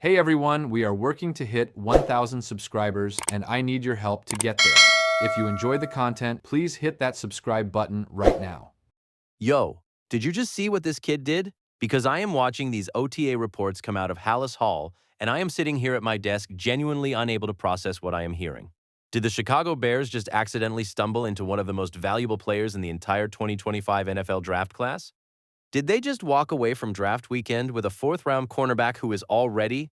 Hey everyone, we are working to hit 1,000 subscribers and I need your help to get there. If you enjoy the content, please hit that subscribe button right now. Yo, did you just see what this kid did? Because I am watching these OTA reports come out of Hallis Hall, and I am sitting here at my desk genuinely unable to process what I am hearing. Did the Chicago Bears just accidentally stumble into one of the most valuable players in the entire 2025 NFL draft class? Did they just walk away from draft weekend with a fourth-round cornerback who is already,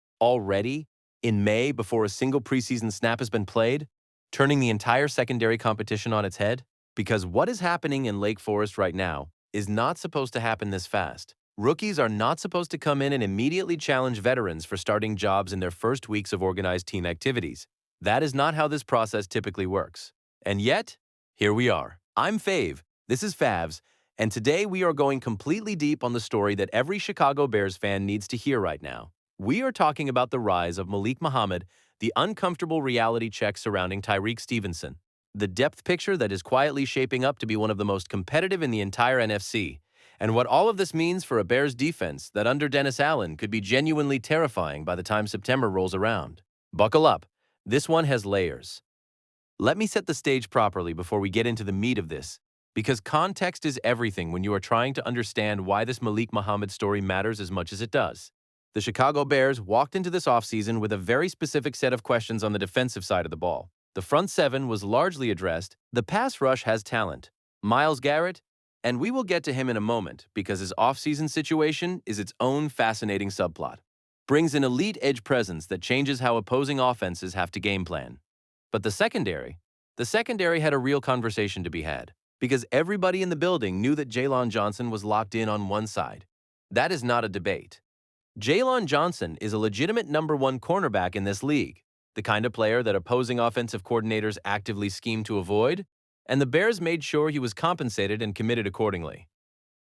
in May before a single preseason snap has been played, turning the entire secondary competition on its head? Because what is happening in Lake Forest right now is not supposed to happen this fast. Rookies are not supposed to come in and immediately challenge veterans for starting jobs in their first weeks of organized team activities. That is not how this process typically works. And yet, here we are. I'm Fave, this is Favs, and today we are going completely deep on the story that every Chicago Bears fan needs to hear right now. We are talking about the rise of Malik Muhammad, the uncomfortable reality check surrounding Tyreek Stevenson, the depth picture that is quietly shaping up to be one of the most competitive in the entire NFC, and what all of this means for a Bears defense that under Dennis Allen could be genuinely terrifying by the time September rolls around. Buckle up. This one has layers. Let me set the stage properly before we get into the meat of this, because context is everything when you are trying to understand why this Malik Muhammad story matters as much as it does. The Chicago Bears walked into this offseason with a very specific set of questions on the defensive side of the ball. The front seven was largely addressed. The pass rush has talent. Myles Garrett, and we will get to him in a moment because his offseason situation is its own fascinating subplot, brings an elite edge presence that changes how opposing offenses have to game plan. But the secondary had a real conversation to be had because everybody in the building knew that Jaylon Johnson was locked in on one side. That is not a debate. Jaylon Johnson is a legitimate number one cornerback in this league, the kind of player that opposing offensive coordinators actively scheme to avoid, and the Bears made sure he was compensated and committed accordingly.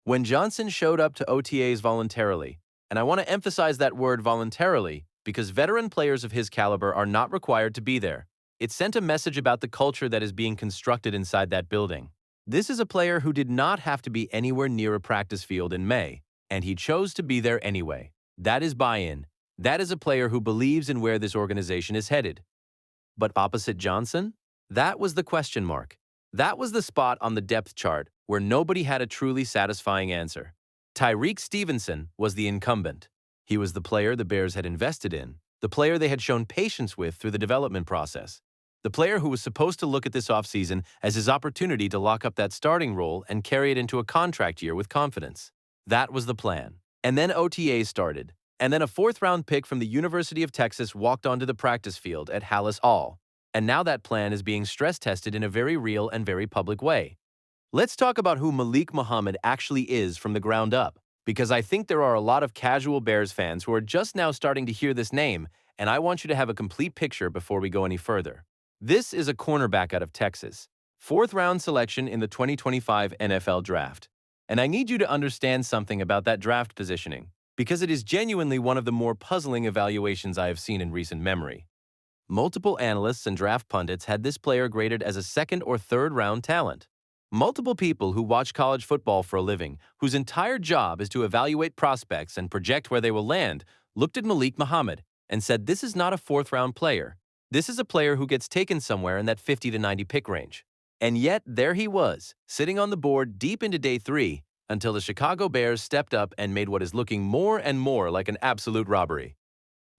When Johnson showed up to OTAs voluntarily, and I want to emphasize that word voluntarily because veteran players of his caliber are not required to be there, it sent a message about the culture that is being constructed inside that building. This is a player who did not have to be anywhere near a practice field in May, and he chose to be there anyway. That is buy-in. That is a player who believes in where this organization is headed. But opposite Johnson? That was the question mark. That was the spot on the depth chart where nobody had a truly satisfying answer. Tyreek Stevenson was the incumbent. He was the player the Bears had invested in, the player they had shown patience with through the development process, the player who was supposed to look at this offseason as his opportunity to lock up that starting role and carry it into a contract year with confidence. That was the plan. And then OTAs started. And then a fourth-round pick from the University of Texas walked onto the practice field at Hallis Hall. And now that plan is being stress-tested in a very real and very public way. Let's talk about who Malik Muhammad actually is from the ground up, because I think there are a lot of casual Bears fans who are just now starting to hear this name, and I want you to have a complete picture before we go any further. This is a cornerback out of Texas, fourth-round selection in the 2025 NFL Draft. And I need you to understand something about that draft positioning, because it is genuinely one of the more puzzling evaluations I have seen in recent memory. Multiple analysts and draft pundits had this player graded as a second or third round talent. Multiple people who watch college football for a living, whose entire job is to evaluate prospects and project where they will land, looked at Malik Muhammad and said this is not a fourth round player. This is a player who gets taken somewhere in that 50 to 90 pick range. And yet there he was, sitting on the board deep into day 3, until the Chicago Bears stepped up and made what is looking more and more like an absolute robbery.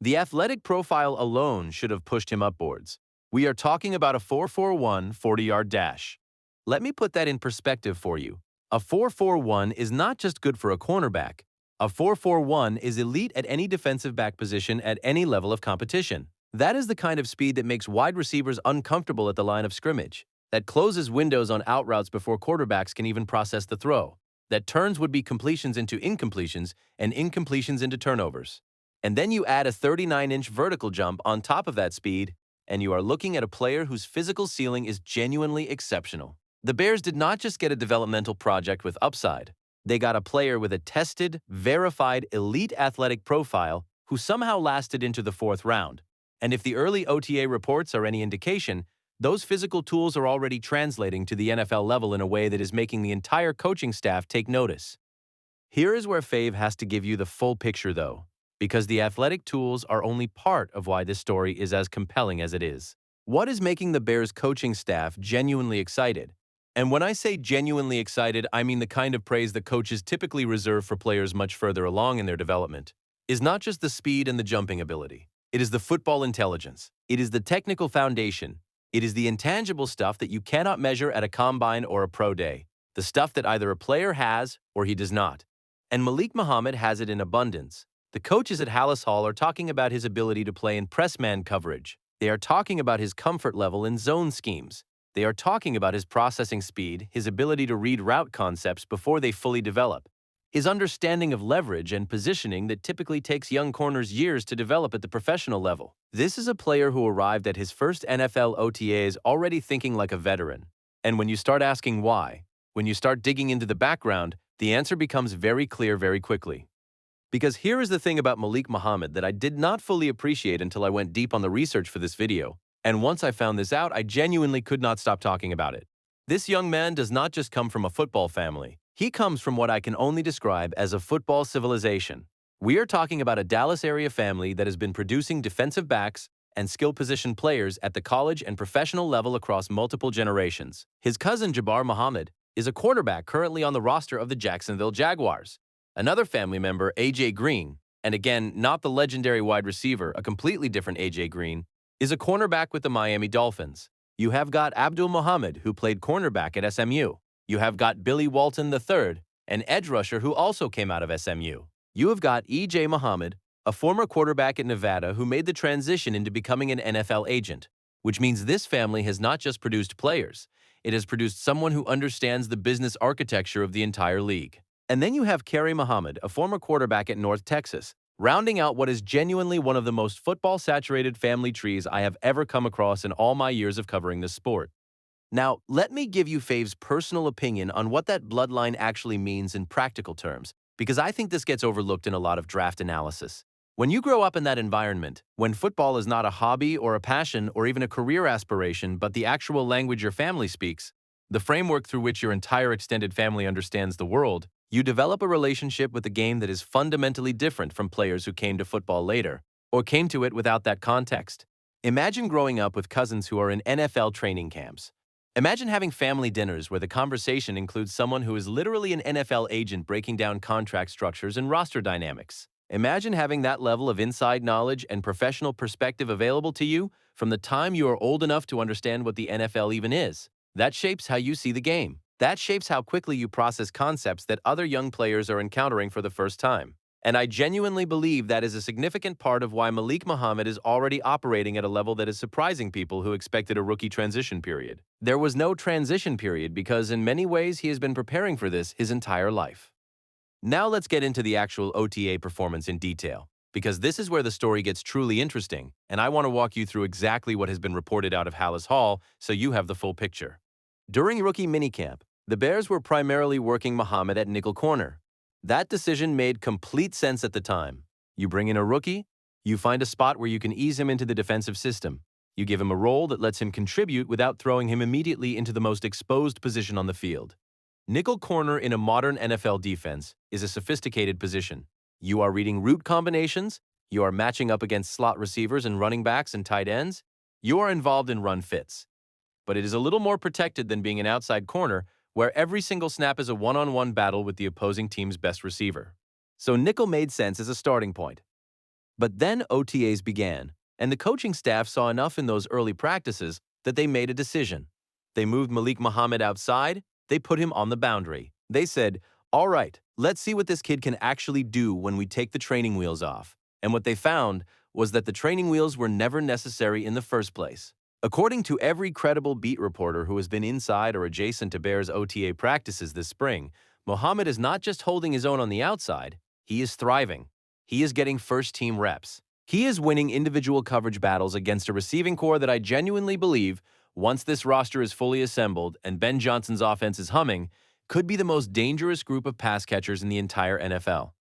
The athletic profile alone should have pushed him up boards. We are talking about a 4.41 40-yard dash. Let me put that in perspective for you. A 4.41 is not just good for a cornerback. A 4.41 is elite at any defensive back position at any level of competition. That is the kind of speed that makes wide receivers uncomfortable at the line of scrimmage, that closes windows on out routes before quarterbacks can even process the throw, that turns would-be completions into incompletions and incompletions into turnovers. And then you add a 39-inch vertical jump on top of that speed, and you are looking at a player whose physical ceiling is genuinely exceptional. The Bears did not just get a developmental project with upside. They got a player with a tested, verified, elite athletic profile who somehow lasted into the fourth round. And if the early OTA reports are any indication, those physical tools are already translating to the NFL level in a way that is making the entire coaching staff take notice. Here is where Fave has to give you the full picture, though. because the athletic tools are only part of why this story is as compelling as it is. What is making the Bears coaching staff genuinely excited? And when I say genuinely excited, I mean the kind of praise that coaches typically reserve for players much further along in their development, is not just the speed and the jumping ability. It is the football intelligence. It is the technical foundation. It is the intangible stuff that you cannot measure at a combine or a pro day. The stuff that either a player has or he does not. And Malik Muhammad has it in abundance. The coaches at Hallis Hall are talking about his ability to play in press man coverage. They are talking about his comfort level in zone schemes. They are talking about his processing speed, his ability to read route concepts before they fully develop, his understanding of leverage and positioning that typically takes young corners years to develop at the professional level. This is a player who arrived at his first NFL OTAs already thinking like a veteran. And when you start asking why, when you start digging into the background, the answer becomes very clear very quickly. Because here is the thing about Malik Muhammad that I did not fully appreciate until I went deep on the research for this video. And once I found this out, I genuinely could not stop talking about it. This young man does not just come from a football family. He comes from what I can only describe as a football civilization. We are talking about a Dallas area family that has been producing defensive backs and skill position players at the college and professional level across multiple generations. His cousin Jabbar Muhammad is a quarterback currently on the roster of the Jacksonville Jaguars. Another family member, A.J. Green, and again, not the legendary wide receiver, a completely different A.J. Green, is a cornerback with the Miami Dolphins. You have got Abdul Muhammad, who played cornerback at SMU. You have got Billy Walton III, an edge rusher who also came out of SMU. You have got E.J. Muhammad, a former quarterback at Nevada who made the transition into becoming an NFL agent, which means this family has not just produced players, it has produced someone who understands the business architecture of the entire league. And then you have Kerry Muhammad, a former quarterback at North Texas, rounding out what is genuinely one of the most football-saturated family trees I have ever come across in all my years of covering this sport. Now, let me give you Fave's personal opinion on what that bloodline actually means in practical terms, because I think this gets overlooked in a lot of draft analysis. When you grow up in that environment, when football is not a hobby or a passion or even a career aspiration, but the actual language your family speaks, the framework through which your entire extended family understands the world, you develop a relationship with the game that is fundamentally different from players who came to football later, or came to it without that context. Imagine growing up with cousins who are in NFL training camps. Imagine having family dinners where the conversation includes someone who is literally an NFL agent breaking down contract structures and roster dynamics. Imagine having that level of inside knowledge and professional perspective available to you from the time you are old enough to understand what the NFL even is. That shapes how you see the game. That shapes how quickly you process concepts that other young players are encountering for the first time. And I genuinely believe that is a significant part of why Malik Muhammad is already operating at a level that is surprising people who expected a rookie transition period. There was no transition period because in many ways he has been preparing for this his entire life. Now let's get into the actual OTA performance in detail, because this is where the story gets truly interesting, and I want to walk you through exactly what has been reported out of Hallis Hall so you have the full picture. During rookie minicamp, the Bears were primarily working Muhammad at nickel corner. That decision made complete sense at the time. You bring in a rookie, you find a spot where you can ease him into the defensive system. You give him a role that lets him contribute without throwing him immediately into the most exposed position on the field. Nickel corner in a modern NFL defense is a sophisticated position. You are reading route combinations, you are matching up against slot receivers and running backs and tight ends, you are involved in run fits. But it is a little more protected than being an outside corner, where every single snap is a one-on-one battle with the opposing team's best receiver. So nickel made sense as a starting point. But then OTAs began, and the coaching staff saw enough in those early practices that they made a decision. They moved Malik Muhammad outside, they put him on the boundary. They said, all right, let's see what this kid can actually do when we take the training wheels off. And what they found was that the training wheels were never necessary in the first place. According to every credible beat reporter who has been inside or adjacent to Bears OTA practices this spring, Muhammad is not just holding his own on the outside, he is thriving. He is getting first-team reps. He is winning individual coverage battles against a receiving core that I genuinely believe, once this roster is fully assembled and Ben Johnson's offense is humming, could be the most dangerous group of pass catchers in the entire NFL.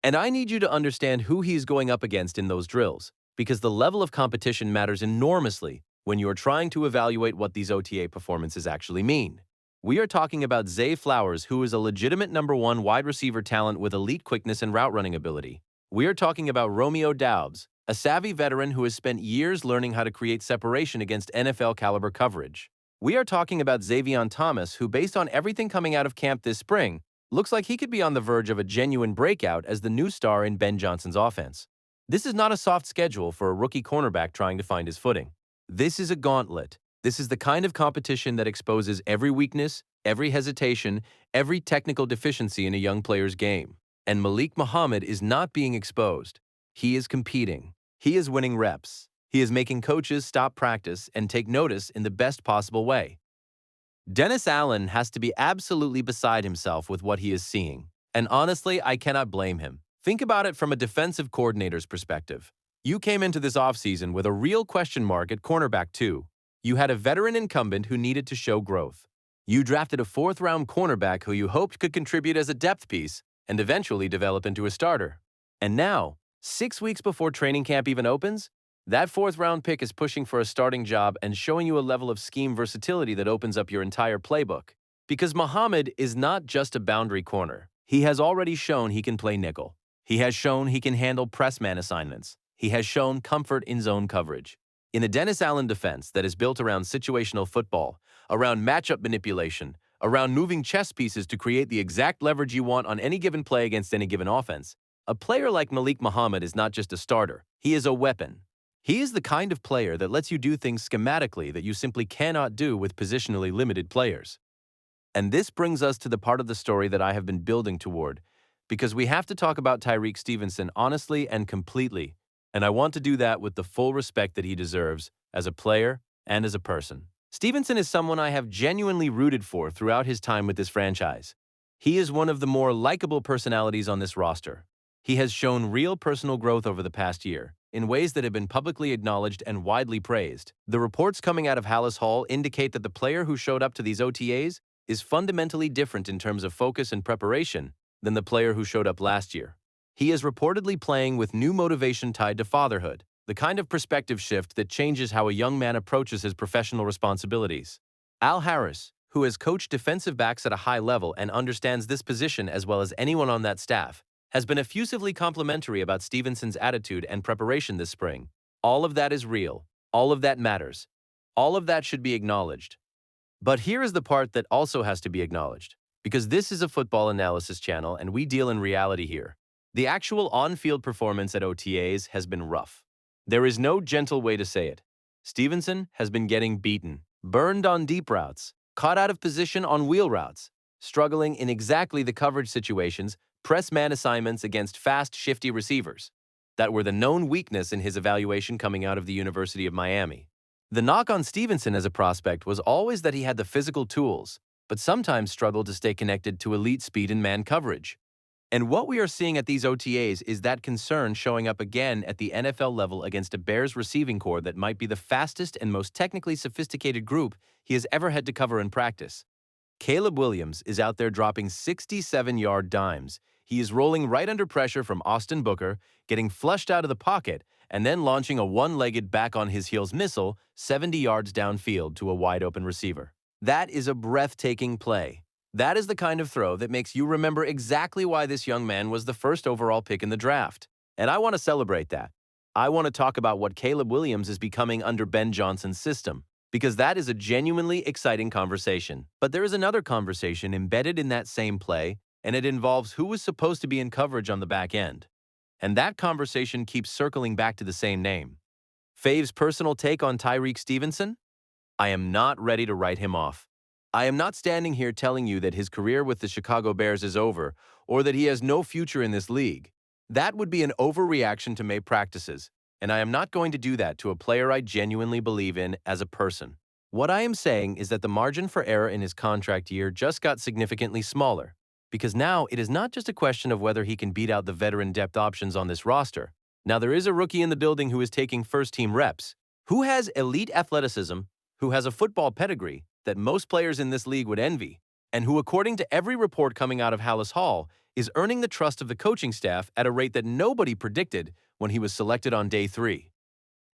And I need you to understand who he is going up against in those drills, because the level of competition matters enormously when you are trying to evaluate what these OTA performances actually mean. We are talking about Zay Flowers, who is a legitimate #1 wide receiver talent with elite quickness and route running ability. We are talking about Romeo Doubs, a savvy veteran who has spent years learning how to create separation against NFL-caliber coverage. We are talking about Xavion Thomas, who, based on everything coming out of camp this spring, looks like he could be on the verge of a genuine breakout as the new star in Ben Johnson's offense. This is not a soft schedule for a rookie cornerback trying to find his footing. This is a gauntlet. This is the kind of competition that exposes every weakness, every hesitation, every technical deficiency in a young player's game. And Malik Muhammad is not being exposed. He is competing. He is winning reps. He is making coaches stop practice and take notice in the best possible way. Dennis Allen has to be absolutely beside himself with what he is seeing. And honestly, I cannot blame him. Think about it from a defensive coordinator's perspective. You came into this offseason with a real question mark at cornerback too. You had a veteran incumbent who needed to show growth. You drafted a fourth-round cornerback who you hoped could contribute as a depth piece and eventually develop into a starter. And now, 6 weeks before training camp even opens, that fourth-round pick is pushing for a starting job and showing you a level of scheme versatility that opens up your entire playbook. Because Muhammad is not just a boundary corner. He has already shown he can play nickel. He has shown he can handle press man assignments. He has shown comfort in zone coverage. In a Dennis Allen defense that is built around situational football, around matchup manipulation, around moving chess pieces to create the exact leverage you want on any given play against any given offense, a player like Malik Muhammad is not just a starter, he is a weapon. He is the kind of player that lets you do things schematically that you simply cannot do with positionally limited players. And this brings us to the part of the story that I have been building toward, because we have to talk about Tyreek Stevenson honestly and completely, and I want to do that with the full respect that he deserves as a player and as a person. Stevenson is someone I have genuinely rooted for throughout his time with this franchise. He is one of the more likable personalities on this roster. He has shown real personal growth over the past year, in ways that have been publicly acknowledged and widely praised. The reports coming out of Hallis Hall indicate that the player who showed up to these OTAs is fundamentally different in terms of focus and preparation than the player who showed up last year. He is reportedly playing with new motivation tied to fatherhood, the kind of perspective shift that changes how a young man approaches his professional responsibilities. Al Harris, who has coached defensive backs at a high level and understands this position as well as anyone on that staff, has been effusively complimentary about Stevenson's attitude and preparation this spring. All of that is real. All of that matters. All of that should be acknowledged. But here is the part that also has to be acknowledged, because this is a football analysis channel and we deal in reality here. The actual on-field performance at OTAs has been rough. There is no gentle way to say it. Stevenson has been getting beaten, burned on deep routes, caught out of position on wheel routes, struggling in exactly the coverage situations, press man assignments against fast, shifty receivers. That were the known weakness in his evaluation coming out of the University of Miami. The knock on Stevenson as a prospect was always that he had the physical tools, but sometimes struggled to stay connected to elite speed and man coverage. And what we are seeing at these OTAs is that concern showing up again at the NFL level against a Bears receiving corps that might be the fastest and most technically sophisticated group he has ever had to cover in practice. Caleb Williams is out there dropping 67-yard dimes. He is rolling right under pressure from Austin Booker, getting flushed out of the pocket, and then launching a one-legged back-on-his-heels missile 70 yards downfield to a wide-open receiver. That is a breathtaking play. That is the kind of throw that makes you remember exactly why this young man was the first overall pick in the draft. And I want to celebrate that. I want to talk about what Caleb Williams is becoming under Ben Johnson's system, because that is a genuinely exciting conversation. But there is another conversation embedded in that same play, and it involves who was supposed to be in coverage on the back end. And that conversation keeps circling back to the same name. Fave's personal take on Tyreek Stevenson? I am not ready to write him off. I am not standing here telling you that his career with the Chicago Bears is over or that he has no future in this league. That would be an overreaction to May practices, and I am not going to do that to a player I genuinely believe in as a person. What I am saying is that the margin for error in his contract year just got significantly smaller, because now it is not just a question of whether he can beat out the veteran depth options on this roster. Now there is a rookie in the building who is taking first-team reps, who has elite athleticism, who has a football pedigree that most players in this league would envy, and who, according to every report coming out of Hallis Hall, is earning the trust of the coaching staff at a rate that nobody predicted when he was selected on day 3.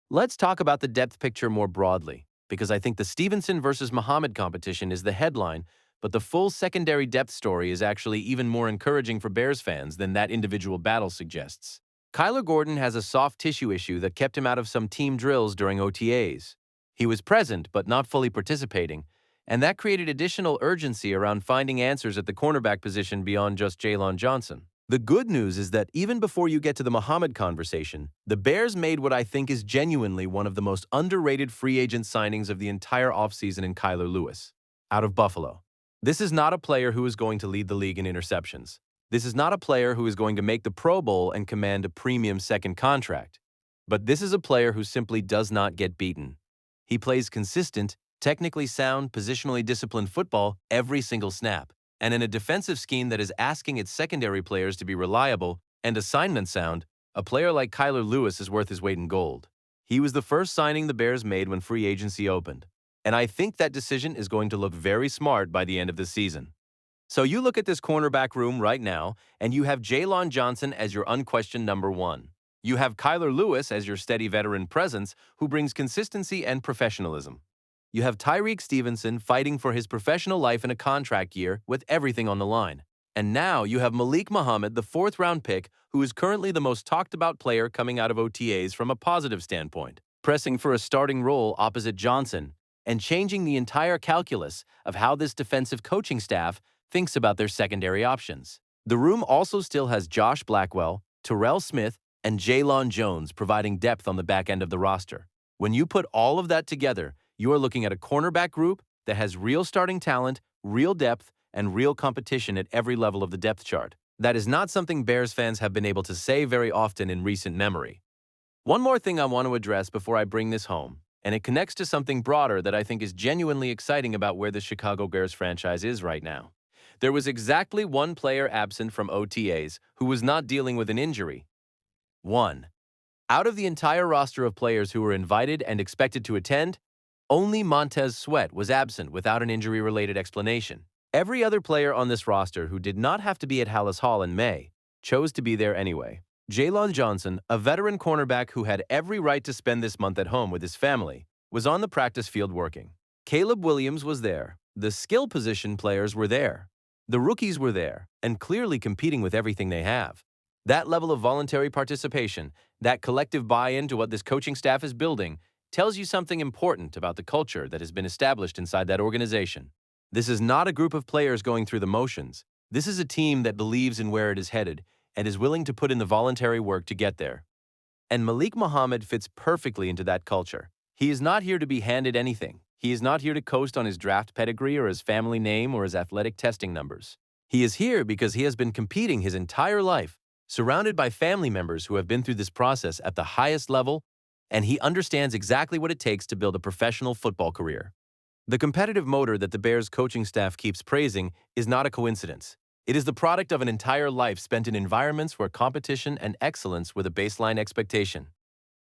Let's talk about the depth picture more broadly, because I think the Stevenson versus Muhammad competition is the headline, but the full secondary depth story is actually even more encouraging for Bears fans than that individual battle suggests. Kyler Gordon has a soft tissue issue that kept him out of some team drills during OTAs. He was present but not fully participating, and that created additional urgency around finding answers at the cornerback position beyond just Jaylon Johnson. The good news is that even before you get to the Muhammad conversation, the Bears made what I think is genuinely one of the most underrated free agent signings of the entire offseason in Kyler Lewis, out of Buffalo. This is not a player who is going to lead the league in interceptions. This is not a player who is going to make the Pro Bowl and command a premium second contract. But this is a player who simply does not get beaten. He plays consistent, technically sound, positionally disciplined football every single snap, and in a defensive scheme that is asking its secondary players to be reliable and assignment sound, a player like Kyler Lewis is worth his weight in gold. He was the first signing the Bears made when free agency opened, and I think that decision is going to look very smart by the end of the season. So you look at this cornerback room right now, and you have Jaylon Johnson as your unquestioned number one. You have Kyler Lewis as your steady veteran presence who brings consistency and professionalism. You have Tyreek Stevenson fighting for his professional life in a contract year with everything on the line. And now you have Malik Muhammad, the fourth-round pick, who is currently the most talked-about player coming out of OTAs from a positive standpoint, pressing for a starting role opposite Johnson and changing the entire calculus of how this defensive coaching staff thinks about their secondary options. The room also still has Josh Blackwell, Terrell Smith, and Jaylon Jones providing depth on the back end of the roster. When you put all of that together, you are looking at a cornerback group that has real starting talent, real depth, and real competition at every level of the depth chart. That is not something Bears fans have been able to say very often in recent memory. One more thing I want to address before I bring this home, and it connects to something broader that I think is genuinely exciting about where the Chicago Bears franchise is right now. There was exactly one player absent from OTAs who was not dealing with an injury. One. Out of the entire roster of players who were invited and expected to attend, only Montez Sweat was absent without an injury-related explanation. Every other player on this roster who did not have to be at Hallis Hall in May chose to be there anyway. Jaylon Johnson, a veteran cornerback who had every right to spend this month at home with his family, was on the practice field working. Caleb Williams was there. The skill position players were there. The rookies were there, and clearly competing with everything they have. That level of voluntary participation, that collective buy-in to what this coaching staff is building, tells you something important about the culture that has been established inside that organization. This is not a group of players going through the motions. This is a team that believes in where it is headed and is willing to put in the voluntary work to get there. And Malik Muhammad fits perfectly into that culture. He is not here to be handed anything. He is not here to coast on his draft pedigree or his family name or his athletic testing numbers. He is here because he has been competing his entire life, surrounded by family members who have been through this process at the highest level, and he understands exactly what it takes to build a professional football career. The competitive motor that the Bears coaching staff keeps praising is not a coincidence. It is the product of an entire life spent in environments where competition and excellence were the baseline expectation.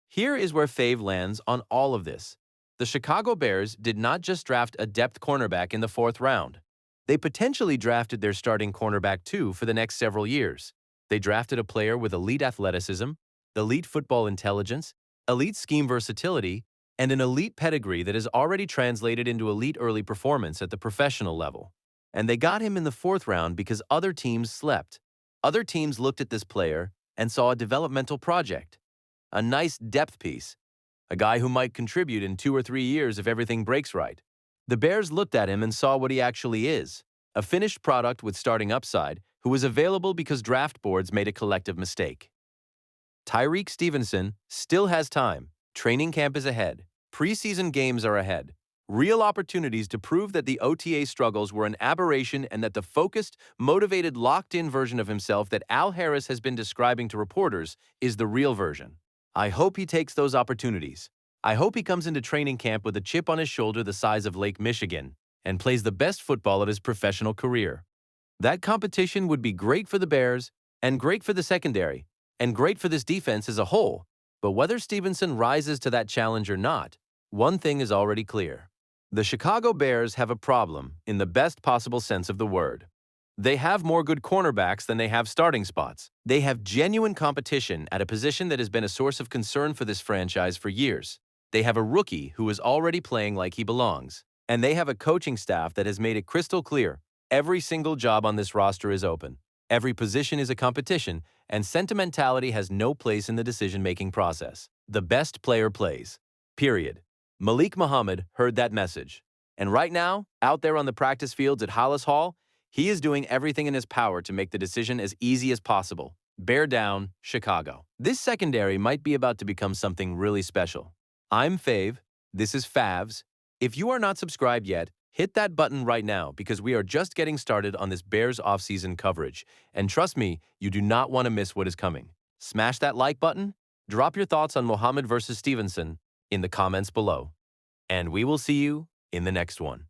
Here is where Fave lands on all of this. The Chicago Bears did not just draft a depth cornerback in the fourth round. They potentially drafted their starting cornerback too for the next several years. They drafted a player with elite athleticism, elite football intelligence, elite scheme versatility, and an elite pedigree that is already translated into elite early performance at the professional level. And they got him in the fourth round because other teams slept. Other teams looked at this player and saw a developmental project, a nice depth piece, a guy who might contribute in 2 or 3 years if everything breaks right. The Bears looked at him and saw what he actually is, a finished product with starting upside who was available because draft boards made a collective mistake. Tyreek Stevenson still has time. Training camp is ahead. Preseason games are ahead. Real opportunities to prove that the OTA struggles were an aberration and that the focused, motivated, locked-in version of himself that Al Harris has been describing to reporters is the real version. I hope he takes those opportunities. I hope he comes into training camp with a chip on his shoulder the size of Lake Michigan and plays the best football of his professional career. That competition would be great for the Bears and great for the secondary and great for this defense as a whole. But whether Stevenson rises to that challenge or not, one thing is already clear. The Chicago Bears have a problem in the best possible sense of the word. They have more good cornerbacks than they have starting spots. They have genuine competition at a position that has been a source of concern for this franchise for years. They have a rookie who is already playing like he belongs. And they have a coaching staff that has made it crystal clear every single job on this roster is open. Every position is a competition, and sentimentality has no place in the decision-making process. The best player plays. Period. Malik Muhammad heard that message. And right now, out there on the practice fields at Hollis Hall, he is doing everything in his power to make the decision as easy as possible. Bear down, Chicago. This secondary might be about to become something really special. I'm Fave. This is Favs. If you are not subscribed yet, hit that button right now because we are just getting started on this Bears offseason coverage. And trust me, you do not want to miss what is coming. Smash that like button, drop your thoughts on Muhammad versus Stevenson in the comments below. And we will see you in the next one.